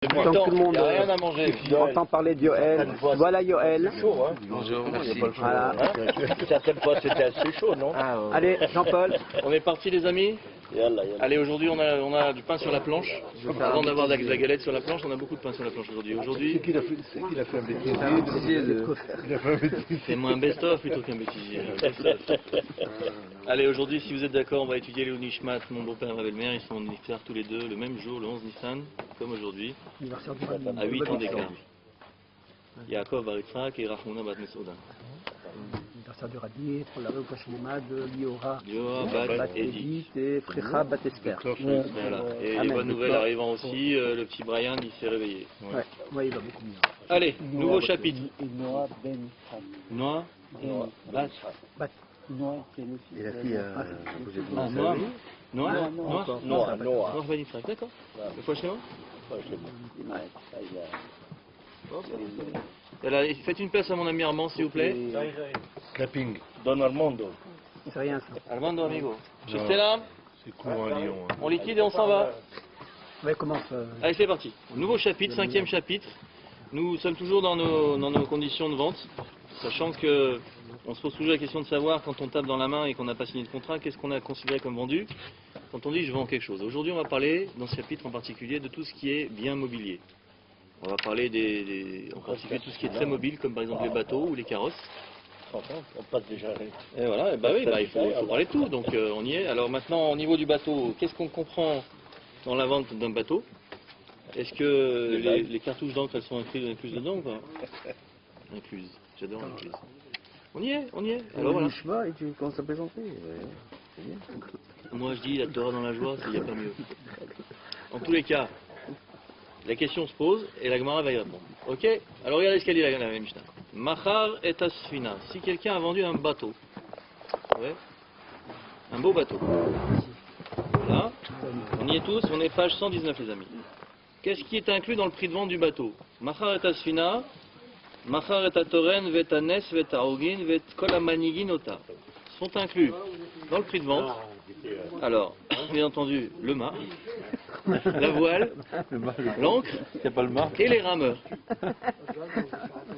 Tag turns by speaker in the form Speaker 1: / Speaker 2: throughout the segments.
Speaker 1: Tant que tout le monde
Speaker 2: rien à manger.
Speaker 1: entend parler de Yoël. Voilà Yoël.
Speaker 2: C'est chaud, hein.
Speaker 3: Bonjour, merci.
Speaker 1: Voilà.
Speaker 2: Certaines fois c'était assez chaud, non?
Speaker 1: Allez, Jean-Paul.
Speaker 2: On est parti les amis. Allez, aujourd'hui on a du pain sur la planche. Avant d'avoir de la galette sur la planche, on a beaucoup de pain sur la planche aujourd'hui. Aujourd'hui,
Speaker 3: C'est qui l'a fait un bêtisier
Speaker 2: c'est moins un best-of plutôt qu'un bêtisier. Allez, aujourd'hui, si vous êtes d'accord, on va étudier les Nishmat, mon beau-père et ma belle-mère. Ils sont en Niftar tous les deux le même jour, le 11 Nissan, comme aujourd'hui, à 8 ans d'écart. Yaakov Bar Yitzhak et Rachmona Bat Mesouda.
Speaker 1: L'anniversaire du Rabbi, pour la Pachinema de Liora
Speaker 2: Bat
Speaker 1: Edith et Frecha Bat Esther.
Speaker 2: Voilà. Et les bonnes nouvelles arrivant aussi, le petit Brian il s'est réveillé.
Speaker 1: Ouais, il va beaucoup mieux.
Speaker 2: Allez, nouveau chapitre. Noah Bat.
Speaker 3: Et la fille
Speaker 2: Noah Ben Yitzhak, d'accord. Le fois chez moi. Faites une place à mon ami Armand, s'il vous plaît.
Speaker 3: Clapping.
Speaker 2: Don Armando.
Speaker 1: C'est rien ça.
Speaker 2: Armando, amigo. Je sais là.
Speaker 3: C'est court à Lyon.
Speaker 2: On liquide et on s'en va.
Speaker 1: Ouais, commence.
Speaker 2: Allez, c'est parti. Nouveau chapitre, 5e chapitre. Nous sommes toujours dans nos conditions de vente, sachant que on se pose toujours la question de savoir, quand on tape dans la main et qu'on n'a pas signé de contrat, qu'est-ce qu'on a considéré comme vendu quand on dit je vends quelque chose. Aujourd'hui, on va parler, dans ce chapitre en particulier, de tout ce qui est bien mobilier. On va parler en particulier de tout ce qui est très mobile, comme par exemple les bateaux ou les carrosses.
Speaker 4: On passe déjà.
Speaker 2: Et voilà, il faut parler de tout, donc on y est. Alors maintenant, au niveau du bateau, qu'est-ce qu'on comprend dans la vente d'un bateau? Est-ce que les cartouches d'encre, elles sont incluses dedans ou pas? Incluses, j'adore incluses. On y est. Alors voilà.
Speaker 3: Et tu commences à présenter.
Speaker 2: Moi je dis la Torah dans la joie, il n'y a pas mieux. En tous les cas, la question se pose et la Gemara va y répondre. Ok? Alors regardez ce qu'elle dit la Mishnah. Machar et asfina. Si quelqu'un a vendu un bateau, ouais, un beau bateau. Voilà. On y est tous, on est page 119 les amis. Qu'est-ce qui est inclus dans le prix de vente du bateau? Machar et asfina, machar et atoren, vet anes, vet aogin, vet kol amanigin ota. Sont inclus dans le prix de vente. Alors, bien entendu, le mât, la voile, l'ancre et les rameurs.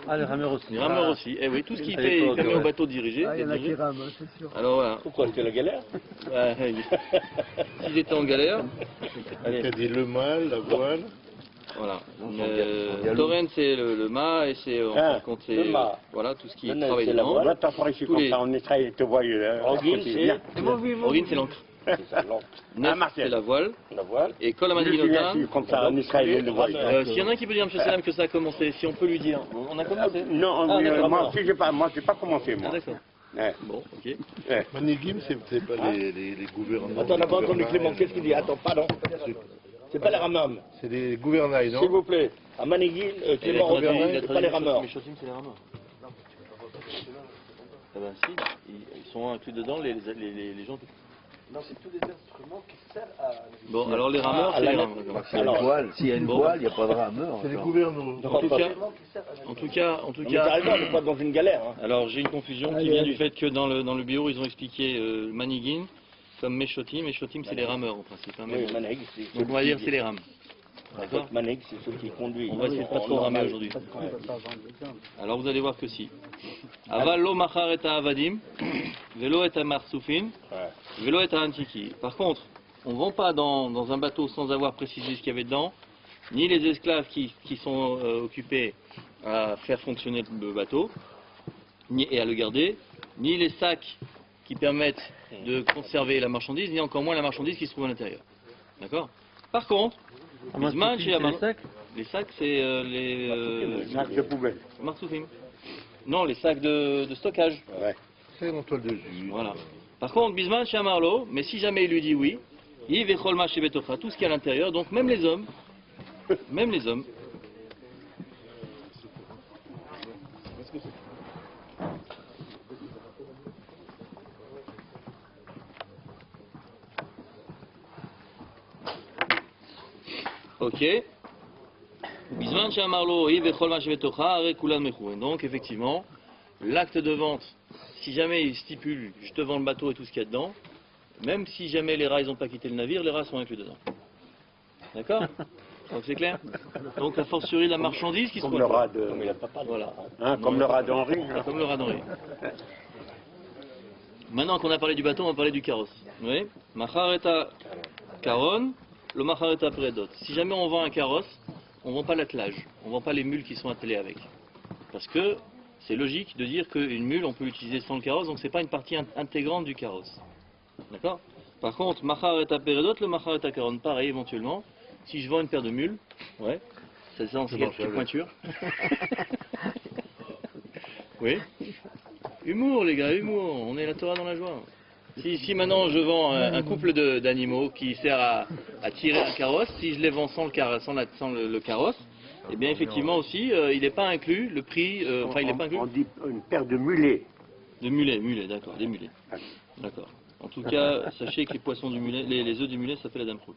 Speaker 3: Ah, les rameurs aussi.
Speaker 2: Les rameurs aussi. Eh oui, tout ce qui permet au bateau de diriger.
Speaker 1: Il y en a qui rament, c'est sûr.
Speaker 2: Alors voilà.
Speaker 4: Pourquoi c'était la galère?
Speaker 2: S'ils étaient en galère.
Speaker 3: Allez. T'as dit le mât, la voile.
Speaker 2: Voilà. Torrent c'est le mât et c'est contre c'est voilà tout ce qui travaille dedans.
Speaker 4: Là, t'as pas ici comme ça en Israël, te vois. Orguin,
Speaker 2: c'est l'encre. Nef, c'est la voile. Et Kol
Speaker 4: Amanigin comme ça en Israël, le voit.
Speaker 2: S'il y en a un qui peut dire à M. Salam que ça a commencé, si on peut lui dire. On a commencé?
Speaker 4: Non, moi aussi, j'ai pas commencé, moi.
Speaker 2: Ah, d'accord. Bon, ok.
Speaker 3: Manigim, c'est pas les gouvernements.
Speaker 4: Attends, on n'a pas entendu Clément, qu'est-ce qu'il dit? Attends, pardon. C'est pas les rameurs.
Speaker 3: C'est les gouvernails, non?
Speaker 4: S'il vous plaît. À Manigil, Clément, c'est pas les rameurs.
Speaker 2: Les Shotim, c'est les rameurs. Ah ben si, ils sont inclus dedans les gens qui...
Speaker 5: Non, c'est tous les instruments qui servent à...
Speaker 2: Bon, alors les rameurs, c'est les rameurs.
Speaker 3: S'il y a une voile, il n'y a pas de rameur. C'est les gouvernements.
Speaker 2: En tout cas...
Speaker 4: on n'est pas dans une galère.
Speaker 2: Alors j'ai une confusion qui vient du fait que dans le bureau, ils ont expliqué Manigin comme Meshotim. Meshotim, c'est les rameurs en principe.
Speaker 4: Oui, Maneg,
Speaker 2: donc on va dire c'est les rames. D'accord.
Speaker 4: Maneg, c'est celui qui conduit.
Speaker 2: On va essayer de pas trop ramer aujourd'hui. Alors vous allez voir que si. Aval lo machar et avadim, velo et marsoufin, velo et antiki. Par contre, on ne vend pas dans un bateau sans avoir précisé ce qu'il y avait dedans, ni les esclaves qui sont occupés à faire fonctionner le bateau, et à le garder, ni les sacs qui permettent de conserver la marchandise, ni encore moins la marchandise qui se trouve à l'intérieur. D'accord? Par contre, les sacs, c'est les
Speaker 4: sacs de poubelle.
Speaker 2: Marsoufim. Non, les sacs de stockage.
Speaker 4: Ouais.
Speaker 3: C'est en toile de jus.
Speaker 2: Voilà. Par contre, Bisman chez Amarlo, mais si jamais il lui dit oui, Yves et Cholma chez Betocha, tout ce qui est à l'intérieur, donc même les hommes, ok. Donc effectivement, l'acte de vente, si jamais il stipule je te vends le bateau et tout ce qu'il y a dedans, même si jamais les rats n'ont pas quitté le navire, les rats sont inclus dedans. D'accord? Donc c'est clair. Donc a fortiori la marchandise qui se
Speaker 4: Comme le
Speaker 2: voit.
Speaker 4: rat de...
Speaker 2: Voilà.
Speaker 4: Hein, comme le rat d'Henri. hein.
Speaker 2: Comme le rat d'Henri. Maintenant qu'on a parlé du bateau, on va parler du carrosse. Oui. Machareta caron, le machareta predot. Si jamais on vend un carrosse, on ne vend pas l'attelage, on ne vend pas les mules qui sont attelées avec. Parce que c'est logique de dire qu'une mule, on peut l'utiliser sans le carrosse, donc ce n'est pas une partie intégrante du carrosse. D'accord? Par contre, machareta predot, le machareta caron, pareil éventuellement. Si je vends une paire de mules, ouais, ça c'est quelle pointure. Oui. Humour les gars, humour, on est la Torah dans la joie. Si maintenant je vends un couple d'animaux qui sert à tirer un carrosse, si je les vends sans le carrosse, eh bien effectivement aussi, il n'est pas inclus, le prix, enfin il n'est pas inclus.
Speaker 4: On dit une paire de mulets.
Speaker 2: De mulets, d'accord, des mulets. D'accord. En tout cas, sachez que les poissons du mulet, les œufs du mulet, ça fait la dame prout.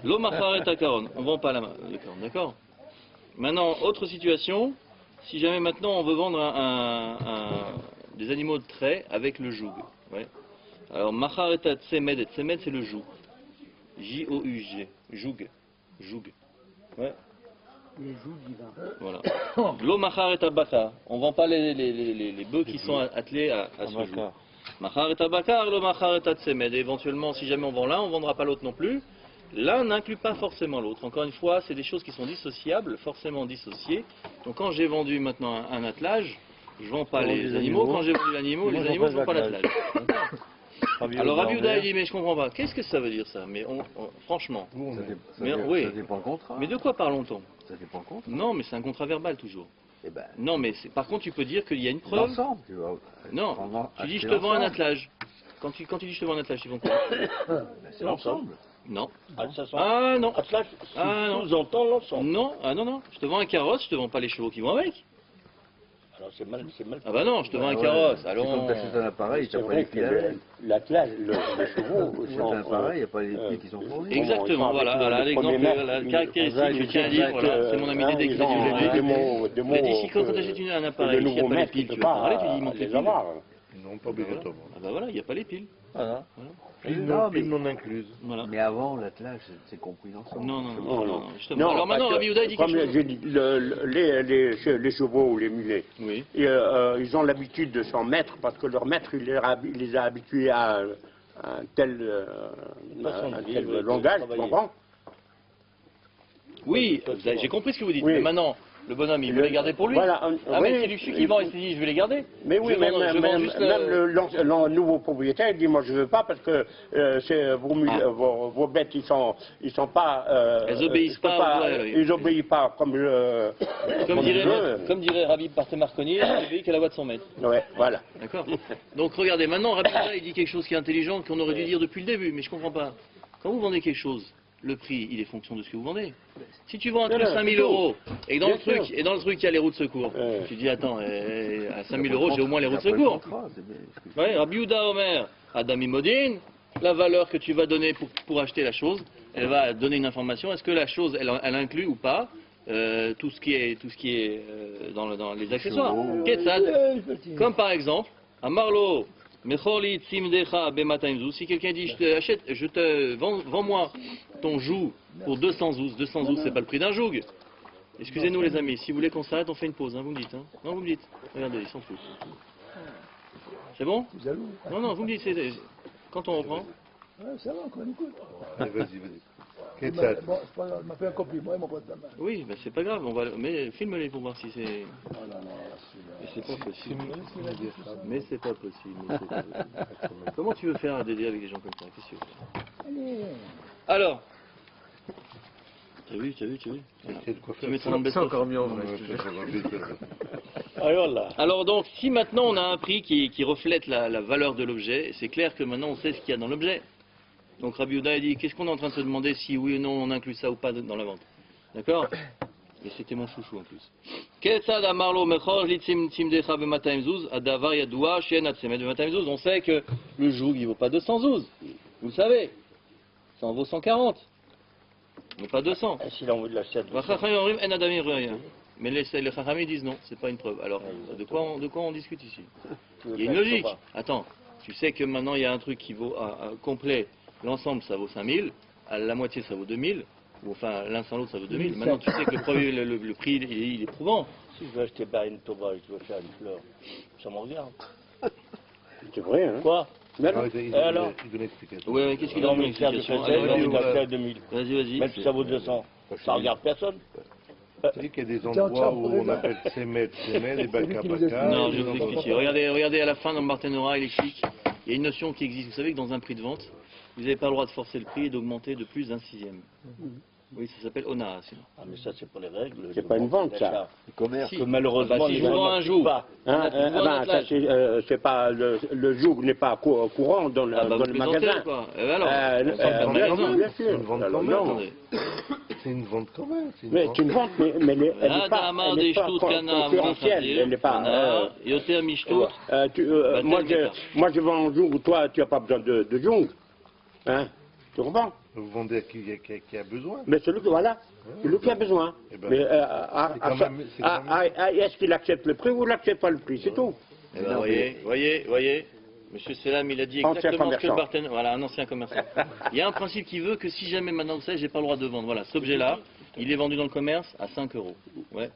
Speaker 2: L'omachar et caron, on ne vend pas la corne, d'accord. Maintenant, autre situation, si jamais maintenant on veut vendre des animaux de trait avec le joug. Ouais. Alors, machar et tsemed c'est le joug. J-O-U-G, joug. Joug. Ouais.
Speaker 1: Les joues divins.
Speaker 2: Voilà. L'omachar et abakar, on ne vend pas les bœufs qui sont attelés à ce joug. Machar et abakar, le machar et tsemed. Éventuellement, si jamais on vend l'un, on ne vendra pas l'autre non plus. L'un n'inclut pas forcément l'autre. Encore une fois, c'est des choses qui sont dissociables, forcément dissociées. Donc quand j'ai vendu maintenant un attelage, je ne vends pas les animaux. Quand j'ai vendu l'animal, les animaux, je ne vends pas l'attelage. Alors Rabbi Yehuda il dit, mais je ne comprends pas. Qu'est-ce que ça veut dire ça? Mais franchement. Oui.
Speaker 3: Ça dépend le contrat.
Speaker 2: Mais de quoi parlons-on?
Speaker 3: Ça dépend le contrat.
Speaker 2: Non, mais c'est un contrat verbal toujours.
Speaker 3: Eh ben,
Speaker 2: Non, mais par contre, tu peux dire qu'il y a une preuve.
Speaker 3: l'ensemble, tu vas
Speaker 2: Non, tu dis je te vends un attelage. Quand tu dis je te vends un attelage, tu vends quoi?
Speaker 3: C'est l'ensemble.
Speaker 2: Non.
Speaker 4: Ah
Speaker 2: non.
Speaker 4: Ah non. Sous-entend l'ensemble.
Speaker 2: Non, non. Je te vends un carrosse, je te vends pas les chevaux qui vont avec.
Speaker 4: Alors c'est mal.
Speaker 2: Ah bah non, je te vends un carrosse. Alors
Speaker 3: C'est comme t'achètes un appareil,
Speaker 4: C'est
Speaker 3: t'as pas
Speaker 4: vrai
Speaker 3: les
Speaker 4: que
Speaker 3: pieds avec.
Speaker 4: l'attelage, les chevaux,
Speaker 3: Tu achètes un appareil, il n'y a pas les pieds qui sont fournis.
Speaker 2: Exactement, voilà l'exemple, la caractéristique, je tiens à dire, voilà, c'est mon ami Dédé qui l'a dit aujourd'hui. Il a dit, si quand tu achètes un appareil qui n'a pas les piles, tu veux parler, tu dis, il manque les piles.
Speaker 3: Non, pas obligatoirement.
Speaker 2: Ah bah voilà, il n'y a pas les piles.
Speaker 3: Voilà. Piles non incluses.
Speaker 2: Voilà.
Speaker 3: Mais avant, l'attelage, c'est compris l'ensemble.
Speaker 2: Non, justement. Alors maintenant, Rabbi Yehuda dit quelque chose.
Speaker 4: J'ai dit, les chevaux ou les mulets,
Speaker 2: Oui.
Speaker 4: ils ont l'habitude de s'en mettre parce que leur maître, il les a habitués à un tel langage, tu comprends?
Speaker 2: Oui, j'ai compris ce que vous dites.
Speaker 4: Oui.
Speaker 2: Mais maintenant, le bonhomme, il veut les garder pour lui.
Speaker 4: Voilà,
Speaker 2: Mais c'est lui qui vend, il s'est dit, je vais les garder.
Speaker 4: Mais oui, même le nouveau propriétaire, il dit, moi je veux pas parce que vos bêtes, ils sont pas...
Speaker 2: Elles obéissent pas.
Speaker 4: Ils obéissent pas comme
Speaker 2: Comme dirait Rabbi Parthe Marconi, il obéit qu'à la voix de son maître.
Speaker 4: Ouais, voilà.
Speaker 2: D'accord. Donc regardez, maintenant, Rabbi Yehuda, il dit quelque chose qui est intelligent, qu'on aurait dû dire depuis le début, mais je comprends pas. Quand vous vendez quelque chose, le prix, il est fonction de ce que vous vendez. Si tu vends un truc 5 000 €, et dans le truc, il y a les roues de secours, tu dis, attends, à 5 000 €, j'ai au moins les roues de secours. Oui, Rabbi Yehuda Omer, Adami Modin, la valeur que tu vas donner pour acheter la chose, elle va donner une information. Est-ce que la chose, elle inclut ou pas tout ce qui est dans les accessoires. Ketzad, comme par exemple, à Marlo, si quelqu'un dit vends-moi ton joug pour 200 zouz, 200 zouz c'est pas le prix d'un joug. Excusez-nous les amis, si vous voulez qu'on s'arrête, on fait une pause, hein, vous me dites. Hein. Non, vous me dites. Regardez, ils s'en foutent. C'est bon? Non, vous me dites, quand on reprend.
Speaker 5: Ça va, on écoute.
Speaker 3: Vas-y.
Speaker 5: Bon, il m'a fait un compliment, il m'a pas de la main.
Speaker 2: Oui, ben c'est pas grave, mais filme-les pour voir si c'est... Mais c'est pas possible. Mais c'est pas possible. Comment tu veux faire un DD avec des gens comme ça? Qu'est-ce que tu veux faire? Alors, t'as vu Tu mets ton nom de best-of.
Speaker 1: encore mieux en vrai.
Speaker 2: Alors donc, si maintenant on a un prix qui reflète la valeur de l'objet, c'est clair que maintenant on sait ce qu'il y a dans l'objet. Donc Rabbi Yehuda a dit, qu'est-ce qu'on est en train de se demander si oui ou non on inclut ça ou pas dans la vente? D'accord? Et c'était mon chouchou en plus. On sait que le joug il vaut pas 200 zouz. Vous le savez. Ça en vaut 140. Mais pas 200.
Speaker 4: S'il en veut de la chatte.
Speaker 2: Mais les Chachamim disent non, c'est pas une preuve. Alors, de quoi on discute ici? Il y a une logique. Attends, tu sais que maintenant il y a un truc qui vaut complet. L'ensemble ça vaut 5000, à la moitié ça vaut 2000. Ou enfin, l'un sans l'autre, ça vaut 2000. Maintenant, tu sais que le prix, il est prouvant.
Speaker 4: Si je veux acheter une Toba et que je veux faire une fleur, ça me regarde. C'est vrai, hein? Quoi?
Speaker 3: Alors,
Speaker 2: Ouais, ouais, qu'est-ce qu'il a dans l'explication?
Speaker 4: À 2000.
Speaker 2: Vas-y.
Speaker 4: Même si ça vaut 200, ça regarde personne.
Speaker 3: Vous savez qu'il y a des endroits où on appelle Semet, et Baka Baka.
Speaker 2: Non, je vais vous expliquer. Regardez à la fin dans Barthénora, il explique. Il y a une notion qui existe. Vous savez que dans un prix de vente, vous n'avez pas le droit de forcer le prix et d'augmenter de plus d'un sixième. Oui, ça s'appelle Ona, sinon.
Speaker 4: Ah, mais ça, c'est pour les règles. C'est pas une vente, ça.
Speaker 3: Le commerce.
Speaker 2: Si.
Speaker 4: Que malheureusement,
Speaker 2: Si je vous vends un joug,
Speaker 4: c'est pas le joug n'est pas courant dans le magasin.
Speaker 2: Quoi. Alors,
Speaker 4: bien sûr.
Speaker 3: C'est une vente quand même.
Speaker 2: attendez.
Speaker 3: C'est une vente quand même.
Speaker 4: Mais c'est une vente, mais elle n'est pas concurrentielle. Elle n'est pas.
Speaker 2: Yoter Mishtout.
Speaker 4: Moi, je vends un joug, toi, tu n'as pas besoin de joug. Hein? Tu comprends?
Speaker 3: Vous vendez à qui a besoin.
Speaker 4: Mais celui qui a besoin. Mais est-ce qu'il accepte le prix ou il n'accepte pas le prix? C'est tout.
Speaker 2: Eh ben, voyez, Monsieur Selam, il a dit exactement ce que le partenaire. Voilà, un ancien commerçant. Il y a un principe qui veut que si jamais maintenant vous savez, j'ai pas le droit de vendre. Voilà, cet objet-là, il est vendu dans le commerce à 5 euros. Ouais.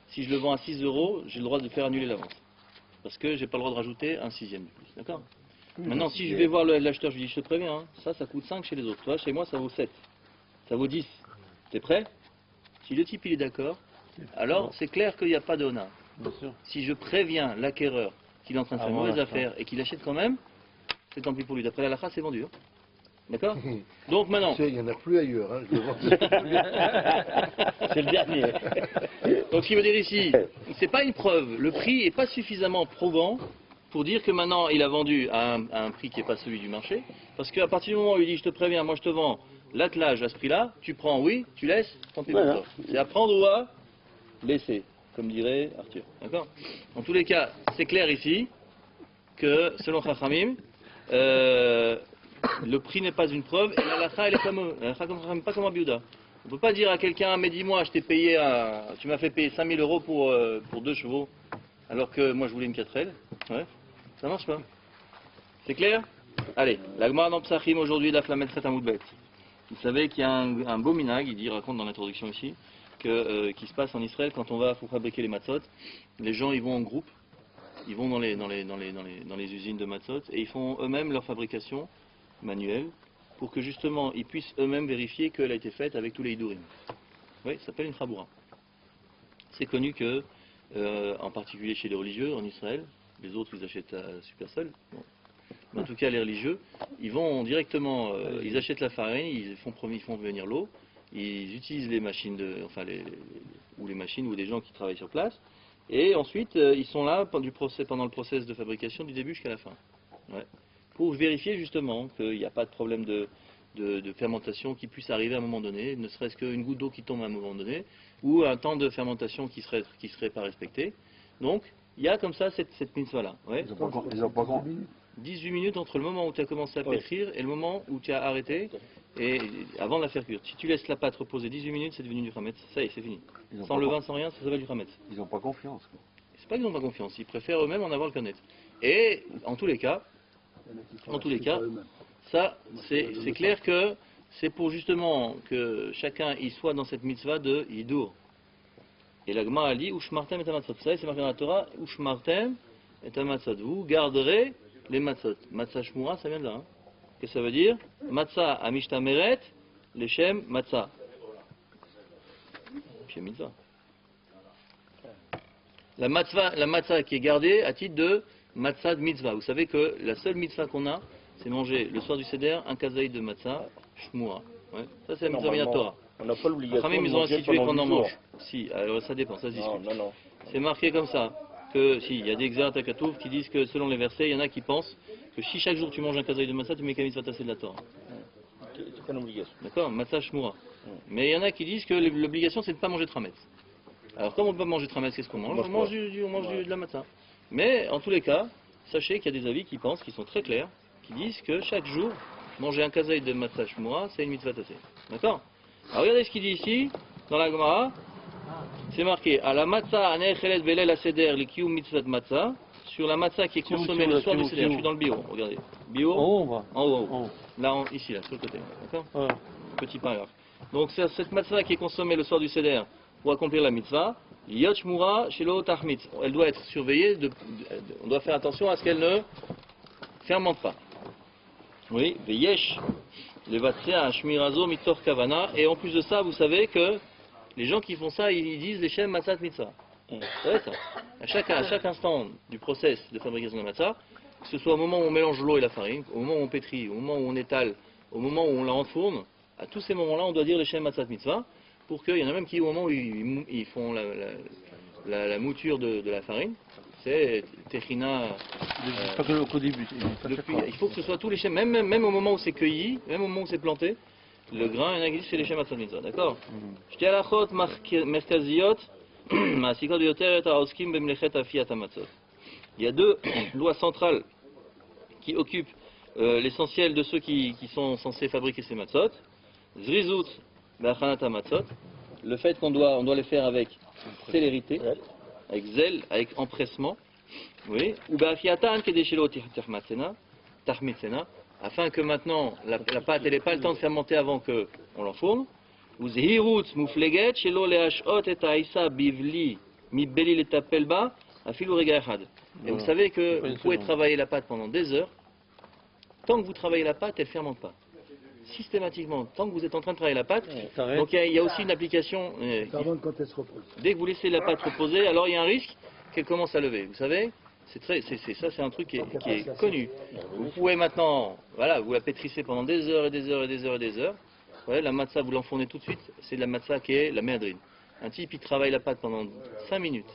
Speaker 2: Si je le vends à 6 euros, j'ai le droit de faire annuler la vente. Parce que j'ai pas le droit de rajouter un sixième de plus. D'accord? Maintenant, si je vais voir l'acheteur, je lui dis, je te préviens, hein, ça coûte 5 chez les autres. Toi, chez moi, ça vaut 7. Ça vaut 10. T'es prêt? Si le type, il est d'accord, alors c'est clair qu'il n'y a pas de honneur. Si je préviens l'acquéreur qu'il est en train de faire une mauvaise affaire et qu'il achète quand même, c'est tant pis pour lui. D'après la halakha, c'est vendu. Hein. D'accord? Donc maintenant...
Speaker 3: Il n'y en a plus ailleurs. Hein,
Speaker 4: c'est le dernier.
Speaker 2: Donc ce qu'il veut dire ici, c'est pas une preuve. Le prix n'est pas suffisamment probant pour dire que maintenant il a vendu à un prix qui n'est pas celui du marché. Parce qu'à partir du moment où il dit je te préviens, moi je te vends l'attelage à ce prix-là, tu prends oui, tu laisses, tant pis pour toi. C'est à prendre ou à laisser, comme dirait Arthur. D'accord? En tous les cas, c'est clair ici que selon Chachamim, le prix n'est pas une preuve et la halakha elle est comme Chachamim, pas comme Abiouda. On ne peut pas dire à quelqu'un mais dis-moi je t'ai payé tu m'as fait payer 5000 euros pour 2 chevaux alors que moi je voulais une 4L. Ouais. Ça marche pas. C'est clair? Allez, la Gemara dans Psachim aujourd'hui de la Flamet Chet Amoudbet. Vous savez qu'il y a un beau minag, il raconte dans l'introduction ici, qui se passe en Israël quand on va pour fabriquer les matzot. Les gens ils vont en groupe, ils vont dans les usines de matzot et ils font eux-mêmes leur fabrication manuelle pour que justement ils puissent eux-mêmes vérifier qu'elle a été faite avec tous les hidurim. Oui, ça s'appelle une chaboura. C'est connu que, en particulier chez les religieux en Israël, les autres ils achètent à super seul. Bon. Mais en tout cas les religieux, ils vont directement, ils achètent la farine, ils font venir l'eau, ils utilisent les machines les machines ou des gens qui travaillent sur place, et ensuite ils sont là pendant le process de fabrication du début jusqu'à la fin. Ouais. Pour vérifier justement qu'il n'y a pas de problème de fermentation qui puisse arriver à un moment donné, ne serait-ce qu'une goutte d'eau qui tombe à un moment donné, ou un temps de fermentation qui serait pas respecté. Donc, il y a comme ça cette mitzvah-là. Ouais.
Speaker 3: Ils ont pas grand.
Speaker 2: 18 minutes entre le moment où tu as commencé à pétrir et le moment où tu as arrêté, et avant de la faire cuire. Si tu laisses la pâte reposer 18 minutes, c'est devenu du chametz. Ça y est, c'est fini. Sans levain, sans rien, ça s'appelle du chametz.
Speaker 3: Ils n'ont pas confiance.
Speaker 2: C'est pas qu'ils n'ont pas confiance, ils préfèrent eux-mêmes en avoir le connaître. Et en tous les cas, ça, c'est clair que c'est pour justement que chacun y soit dans cette mitzvah de Yidur. Et la Gemara a dit, Ushmartem et amatzot. Ça, c'est marqué dans la Torah, Ushmartem et amatzot. Vous garderez les matzot. Matzah shmura, ça vient de là. Hein. Qu'est-ce que ça veut dire? Matzah amishta meret, leshem matzah. Shem mitzvah. La matzah qui est gardée à titre de matzah de mitzvah. Vous savez que la seule mitzvah qu'on a, c'est manger le soir du seder un kazaïd de matzah shmura. Ouais. Ça, c'est la mitzvah de Torah.
Speaker 4: On n'a pas l'obligation de
Speaker 2: ils ont
Speaker 4: manger
Speaker 2: institué
Speaker 4: pendant
Speaker 2: qu'on en
Speaker 4: 10 jours.
Speaker 2: mange. Si, alors ça dépend, ça se discute.
Speaker 4: Non.
Speaker 2: C'est marqué comme ça. Que si, il y a des exerts à Katouf qui disent que selon les versets, il y en a qui pensent que si chaque jour tu manges un kazaï de matzah, tu mets qu'à mitzvah tassé de la Torah.
Speaker 4: C'est pas une obligation.
Speaker 2: D'accord? Matzah shmura. Mais il y en a qui disent que l'obligation c'est de ne pas manger de trametz. Alors comme on ne peut pas manger de trametz, qu'est-ce qu'on mange? On mange de la matzah. Mais en tous les cas, sachez qu'il y a des avis qui pensent, qui sont très clairs, qui disent que chaque jour, manger un kazaï de matzah shmura, c'est une mitzvah tassé. D'accord? Alors regardez ce qu'il dit ici, dans la Gemara. C'est marqué à la matzah anechelet belel aseder likiyum mitzvat matzah, sur la matzah qui est consommée le soir du seder. Je suis dans le bio, regardez. Bio. En haut. Là, ici, là, sur le côté. D'accord? Petit paragraphe. Donc cette matzah qui est consommée le soir du Seder pour accomplir la mitzvah, Yot Shmura Shelo Tahmitz. Elle doit être surveillée, on doit faire attention à ce qu'elle ne fermente pas. Oui, Veyesh, Levatzea Shmirazo Mitor Kavana. Et en plus de ça, vous savez que les gens qui font ça, ils disent les Shem Matzat Mitzvah. Vous savez ça? À chaque instant du process de fabrication de la matzah, que ce soit au moment où on mélange l'eau et la farine, au moment où on pétrit, au moment où on étale, au moment où on la enfourne, à tous ces moments-là, on doit dire les Shem Matzat Mitzvah, pour qu'il y en a même qui, au moment où ils font la mouture de la farine, c'est Techina.
Speaker 3: Pas que au début.
Speaker 2: Il faut que ce soit tous les Shem, même au moment où c'est cueilli, même au moment où c'est planté, le grain, il y en a qui disent c'est les Shem Matzat Mitzvah, d'accord? Shte halachot merkaziyot. Il y a deux lois centrales qui occupent l'essentiel de ceux qui sont censés fabriquer ces matzot. Zrizut b'achanat matzot, le fait qu'on doit les faire avec célérité, avec zèle, avec empressement, oui. Ou b'afiatan kedeshelo tahmitzena, afin que maintenant la pâte elle n'ait pas le temps de fermenter avant qu'on l'enfourne. Ou zehirut mufleget shelo leashot et aïsa bivli mi beli letapelba afilu rega echad. Et vous savez que vous pouvez travailler la pâte pendant des heures. Tant que vous travaillez la pâte, elle ne fermente pas. Systématiquement, tant que vous êtes en train de travailler la pâte, donc il y a aussi une application.
Speaker 5: Quand elle se repose.
Speaker 2: Dès que vous laissez la pâte reposer, alors il y a un risque qu'elle commence à lever. Vous savez, c'est un truc qui est connu. Vous pouvez maintenant, voilà, vous la pétrissez pendant des heures et des heures et des heures et des heures. Ouais, la matzah, vous l'enfournez tout de suite, c'est de la matzah qui est la méadrine. Un type, il travaille la pâte pendant 5 minutes.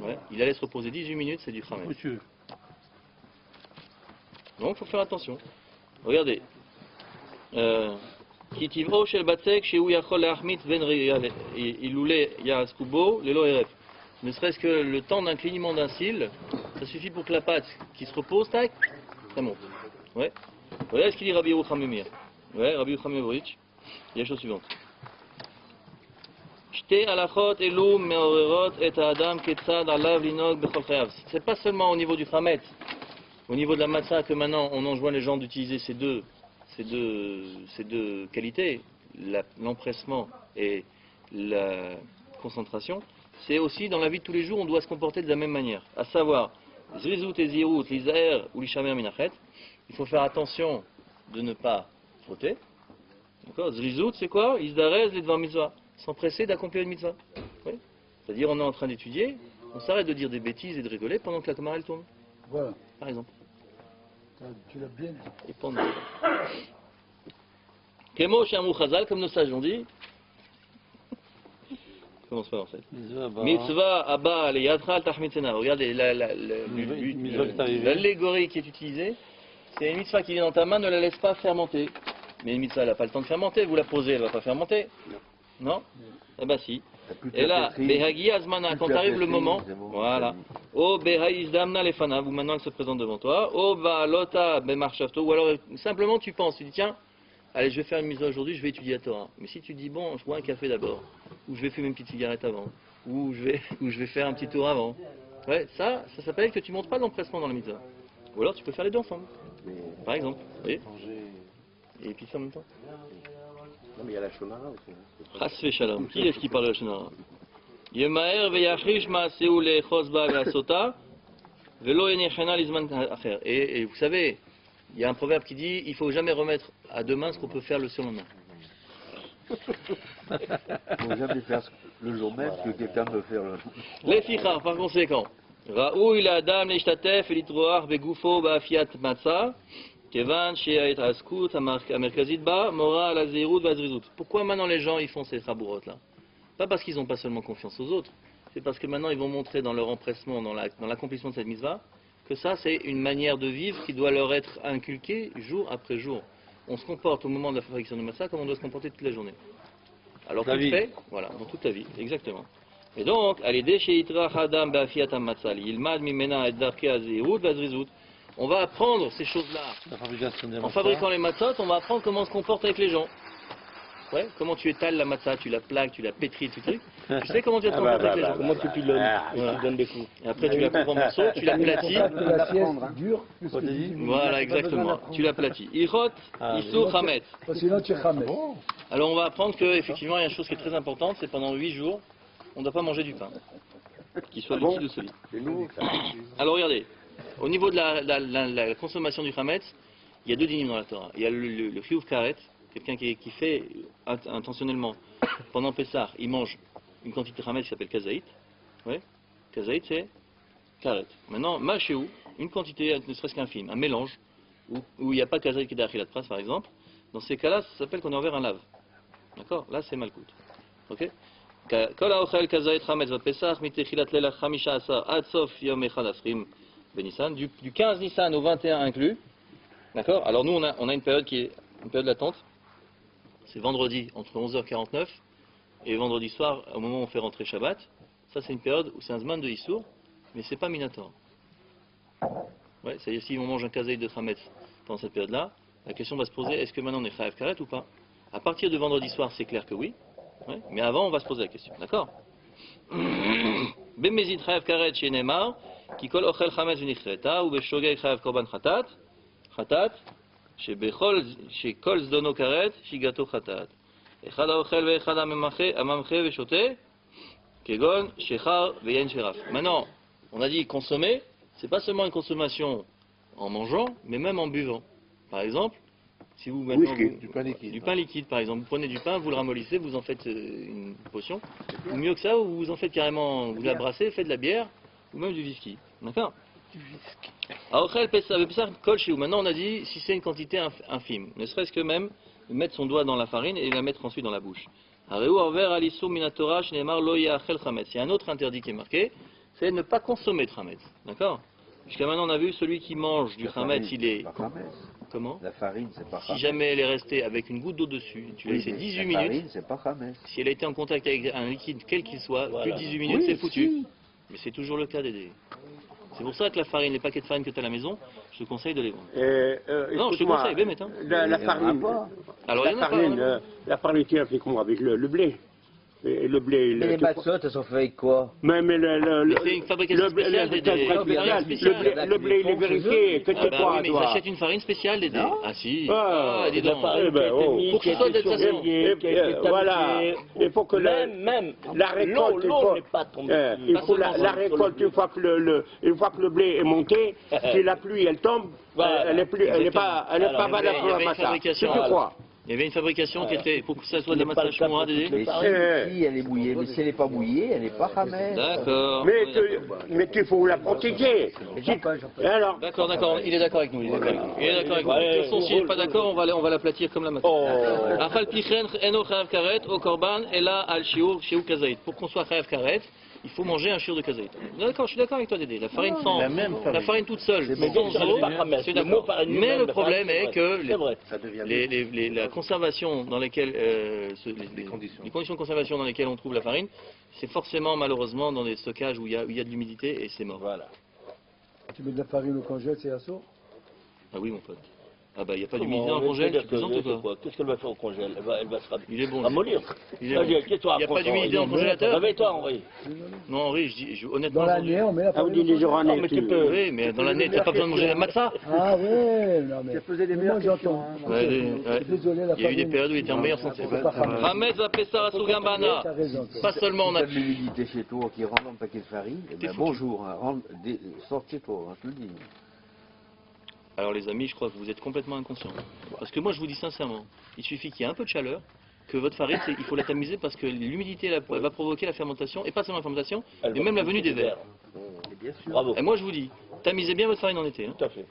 Speaker 2: Ouais, il la laisse reposer 18 minutes, c'est du khamet. Donc, il faut faire attention. Regardez. Ne serait-ce que le temps d'un clignement d'un cil, ça suffit pour que la pâte qui se repose, tac, ça monte. Ouais. Voilà ce qu'il dit Rabbi Yerucham Memir. Ouais, Rabbi Yerucham Memir. Il y a la chose suivante. C'est pas seulement au niveau du Khamet, au niveau de la matzah que maintenant on enjoint les gens d'utiliser ces deux qualités, l'empressement et la concentration. C'est aussi dans la vie de tous les jours, on doit se comporter de la même manière. À savoir, Zrizut et Zirut, l'Isaher ou l'Ishamer Minachet, il faut faire attention de ne pas fauter. D'accord? Zrizut, c'est quoi? Isdarez, les devant mitzvah. S'empresser d'accomplir une mitzvah. Oui. C'est-à-dire, on est en train d'étudier, on s'arrête de dire des bêtises et de rigoler pendant que la camarade tourne.
Speaker 5: Voilà.
Speaker 2: Par exemple.
Speaker 5: Tu l'as bien dit.
Speaker 2: Et pendant. Kemo Shamou Chazal, comme nos sages l'ont dit. Commence pas en fait. Mitzvah Abba le Yadral Tahmitzena. Regardez, l'allégorie qui est utilisée, c'est une mitzvah qui vient dans ta main, ne la laisse pas fermenter. Mais une mitzvah, elle n'a pas le temps de fermenter. Vous la posez, elle ne va pas fermenter. Non? Eh bien si. Et là, Behagi Azmana, quand arrive le moment, voilà. O Behaiz Damna Lefana, où maintenant elle se présente devant toi. O Balota Bemarshafto, ou alors simplement tu penses, tu dis tiens, allez, je vais faire une mitzvah aujourd'hui, je vais étudier la Torah. Mais si tu dis bon, je bois un café d'abord, ou je vais fumer une petite cigarette avant, ou je vais faire un petit tour avant. Ouais, ça s'appelle que tu montres pas l'empressement dans la mitzvah. Ou alors tu peux faire les deux ensemble. Par exemple. Oui. Et puis ça en même temps.
Speaker 4: Non, mais il y a la shonara aussi.
Speaker 2: Chasve shalom. Qui est-ce qui parle de la shonara? Yemaer veyachish ma'aseu lechosba ve'asota velo yenechena lizman acher. Et vous savez, il y a un proverbe qui dit il faut jamais remettre à demain ce qu'on peut faire le surlendemain.
Speaker 6: Il ne faut jamais faire le jour même que quelqu'un peut faire le.
Speaker 2: Les fichar, par conséquent. Raoui la dame l'ishtatef elitroach begufo ba'afiat matzah. Pourquoi maintenant les gens ils font ces rabourotes là? Pas parce qu'ils n'ont pas seulement confiance aux autres, c'est parce que maintenant ils vont montrer dans leur empressement, dans l'accomplissement de cette mitzvah, que ça c'est une manière de vivre qui doit leur être inculquée jour après jour. On se comporte au moment de la fabrication de matzah comme on doit se comporter toute la journée. Alors tout fait, voilà, dans toute la vie, exactement. Et donc, on va apprendre ces choses-là. En fabriquant les matzot, on va apprendre comment on se comporte avec les gens. Ouais, comment tu étales la matzah, tu la plaques, tu la pétris, tout truc. Tu sais comment tu vas te rendre contact avec les gens.
Speaker 7: Comment tu pilonnes et tu donnes des coups.
Speaker 2: Et après tu la coupes en morceaux, tu l'aplatis.
Speaker 5: La pièce dure plus que 18 minutes.
Speaker 2: Voilà, exactement. Tu l'aplatis. Irot, Issour, Hametz.
Speaker 5: Sinon tu es ramé.
Speaker 2: Alors on va apprendre qu'effectivement il y a une chose qui est très importante, c'est pendant 8 jours, on ne doit pas manger du pain, qu'il soit liquide ou solide. Alors regardez, au niveau de la consommation du Hametz, il y a deux dynimes dans la Torah. Il y a le chiyuv karet, quelqu'un qui fait intentionnellement, pendant Pessah, il mange une quantité de Hametz qui s'appelle kazaït. Ouais, kazaït c'est karet. Maintenant, machéou, une quantité, ne serait-ce qu'un film, un mélange, où il n'y a pas kazaït qui est d'achilat pras par exemple, dans ces cas-là, ça s'appelle qu'on est envers un lave. D'accord? Là, c'est malkout. Ok? Kol haochel kazaït Hametz v'Pessach mitechilat leila chamisha asar ad sof yom echad asrim benissan, du 15 Nissan au 21 inclus. D'accord? Alors nous, on a une période qui est une période d'attente. C'est vendredi entre 11h49 et vendredi soir, au moment où on fait rentrer Shabbat. Ça, c'est une période où c'est un zman de Issour, mais c'est pas Minator. Ouais, c'est-à-dire si on mange un kazaït de Hametz pendant cette période-là, la question va se poser, est-ce que maintenant on est chayav karet ou pas? À partir de vendredi soir, c'est clair que oui. Ouais, mais avant, on va se poser la question. D'accord? Bemezid chayav karet chez Neymar, qui kol ochel Hametz v'nichreta, ou beshogeg chayav korban chatat, chez kol zdono karet, shigato chatat. Echad haochel ve'echad amamche ve'shote, kegon shechar ve'yen sheraf. Maintenant, on a dit consommer, c'est pas seulement une consommation en mangeant, mais même en buvant. Par exemple, si vous maintenant
Speaker 3: du pain liquide,
Speaker 2: par exemple, vous prenez du pain, vous le ramollissez, vous en faites une potion, ou mieux que ça, vous en faites carrément, vous la brassez, faites de la bière, ou même du whisky. D'accord? Du whisky. Aochel pesach kol shiu. Maintenant on a dit si c'est une quantité infime, ne serait-ce que même mettre son doigt dans la farine et la mettre ensuite dans la bouche. Areu orver alisou minatora shneimar lo yachel chametz. Il y a un autre interdit qui est marqué, c'est ne pas consommer de chametz. D'accord? Jusqu'à maintenant, on a vu celui qui mange du chametz, il est... Comment?
Speaker 6: La farine, c'est pas chametz.
Speaker 2: Si jamais elle est restée avec une goutte d'eau dessus, tu l'as laissé 18 minutes...
Speaker 6: La farine, c'est pas chametz.
Speaker 2: Si elle a été en contact avec un liquide, quel qu'il soit, plus de 18 minutes, c'est foutu. Mais c'est toujours le cas d'aider. C'est pour ça que la farine, les paquets de farine que tu as à la maison, je te conseille de les vendre. Non, je te conseille, ben, mettons.
Speaker 4: La farine,
Speaker 2: alors,
Speaker 4: la farine, tu as fait comment? Avec le blé? Et le blé,
Speaker 6: mais les batsottes, elles sont faites avec quoi?
Speaker 2: Mais c'est une fabrication spéciale des
Speaker 4: le blé, il est vérifié. Que tu crois,
Speaker 2: mais ils achètent une farine spéciale des Ah si.
Speaker 4: Dis donc.
Speaker 2: Pour que ce soit de toute façon.
Speaker 4: Voilà. Il faut que
Speaker 7: même
Speaker 4: la récolte.
Speaker 7: L'eau n'est pas tombée.
Speaker 4: Il faut la récolte une fois que le blé est monté. Si la pluie elle tombe, elle n'est pas valable pour la massa. Si tu crois.
Speaker 2: Il y avait une fabrication qui était, pour que ça soit de la masse chinoise,
Speaker 6: mais si elle est bouillée, mais si elle n'est pas bouillée, elle n'est pas chametz.
Speaker 2: D'accord.
Speaker 4: Mais il faut la protéger. Alors.
Speaker 2: D'accord, il est d'accord avec nous. Il est d'accord avec nous. De toute façon, s'il n'est pas d'accord, on va l'aplatir comme la masse. Afal pichen eno chayav karet au korban et là al shiur kazaït. Pour qu'on soit chayav karet, il faut manger un shiur de kazaït. D'accord, je suis d'accord avec toi, Dédé. La farine sans, la farine toute seule, sans eau, c'est d'accord. Mais le problème est que la conservation dans lesquelles, les conditions de conservation dans lesquelles on trouve la farine, c'est forcément malheureusement dans des stockages où il y a de l'humidité et c'est mort.
Speaker 7: Voilà.
Speaker 5: Tu mets de la farine au congèle, c'est assaut?
Speaker 2: Ah oui mon pote. Ah bah il n'y a pas d'humidité dans le congèle, tu plaisantes ou quoi?
Speaker 7: Qu'est-ce qu'elle va faire au congèle? Elle va se
Speaker 2: Il est bon.
Speaker 7: ramollir.
Speaker 2: Il n'y a pas d'humidité dans le congélateur?
Speaker 7: Réveille-toi Henri.
Speaker 2: Non Henri, honnêtement...
Speaker 5: Dans l'année, on met la farine.
Speaker 2: Oui, mais dans l'année, t'as pas besoin de manger la matzah.
Speaker 5: Ah ouais, non mais...
Speaker 1: Ça faisait des meilleures
Speaker 5: j'entends.
Speaker 2: Désolé, il y a eu des périodes où il était en meilleure santé. Hametz va Pessah à Sougambana. Pas seulement on a...
Speaker 6: Si tu as de l'humidité chez toi qui rentre dans le paquet de farine, eh ben bonjour, sors de chez toi, je te le dis.
Speaker 2: Alors les amis, je crois que vous êtes complètement inconscients. Parce que moi je vous dis sincèrement, il suffit qu'il y ait un peu de chaleur, que votre farine, il faut la tamiser parce que l'humidité va provoquer la fermentation, et pas seulement la fermentation, mais même la venue des vers.
Speaker 7: Bravo.
Speaker 2: Et moi je vous dis, tamisez bien votre farine en été. Hein.
Speaker 7: Tout à fait.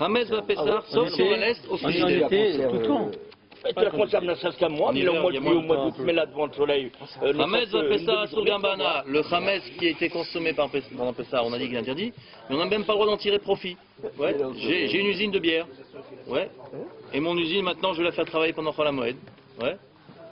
Speaker 2: Hametz va Pessah, sauf si on va l'est, au frigidaire.
Speaker 7: Tout le temps. Tu la conserves ne serait-ce qu'un mois, mais au mois de juillet, au mois d'août, mets-la devant le soleil.
Speaker 2: Hametz va Pessah sur Gambana. Le Hametz qui a été consommé pendant Pessah, on a dit qu'il est interdit, mais on n'a même pas le droit d'en tirer profit. Ouais. J'ai une usine de bière. Ouais. Et mon usine, maintenant, je vais la faire travailler pendant Chol HaMoed. Ouais.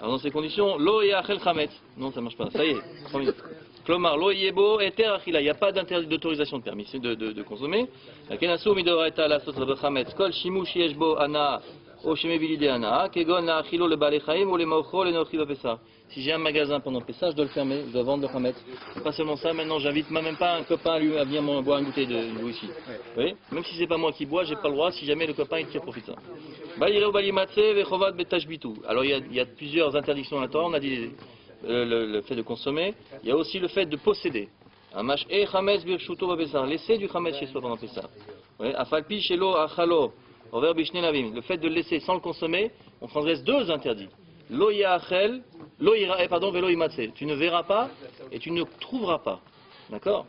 Speaker 2: Alors dans ces conditions, lo yachel Hametz. Non, ça marche pas. Ça y est, 3 minutes. Klomar, lo yebo eter achila. Il n'y a pas d'autorisation de permis de consommer. La kenasu midoraita la sauce de Hametz. Kol shimush yeshbo ana. au Sheme Bilideana, Kegon la Achilo le Balechaim ou le Maochro le Nochi Bapessa. Si j'ai un magasin pendant Pessah, je dois le fermer, je dois vendre le Hametz. Pas seulement ça, maintenant j'invite même pas un copain à venir boire un goûter de whisky. Vous voyez, même si c'est pas moi qui bois, j'ai pas le droit si jamais le copain il tire profit de ça. Alors il y a plusieurs interdictions dans la Torah, on a dit le fait de consommer, il y a aussi le fait de posséder. Laisser du Hametz chez soi pendant Pessah. Le fait de le laisser sans le consommer, on transgresse deux interdits. Tu ne verras pas et tu ne trouveras pas. D'accord?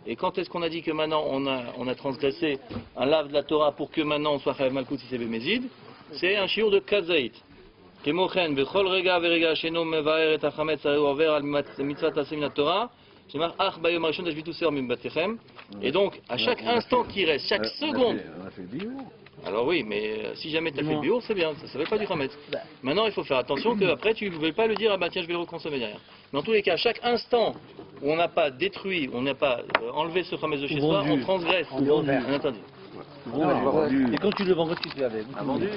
Speaker 2: Et quand est-ce qu'on a dit que maintenant on a transgressé un lave de la Torah pour que maintenant on soit Chayav Malkout si c'est Bémézid? C'est un shiur de Kazaït. Et donc, à chaque instant qui reste, chaque seconde. Alors oui, mais si jamais tu as fait le bio, c'est bien, ça ne s'appelle pas du Hametz. Maintenant, il faut faire attention qu'après, tu ne veux pas le dire, ah bah tiens, je vais le reconsommer derrière. Mais en tous les cas, chaque instant où on n'a pas détruit, on n'a pas enlevé ce Hametz de chez soi, on transgresse un interdit.
Speaker 6: Et quand tu le vends, qu'est-ce que tu fais avec?
Speaker 2: Vendu.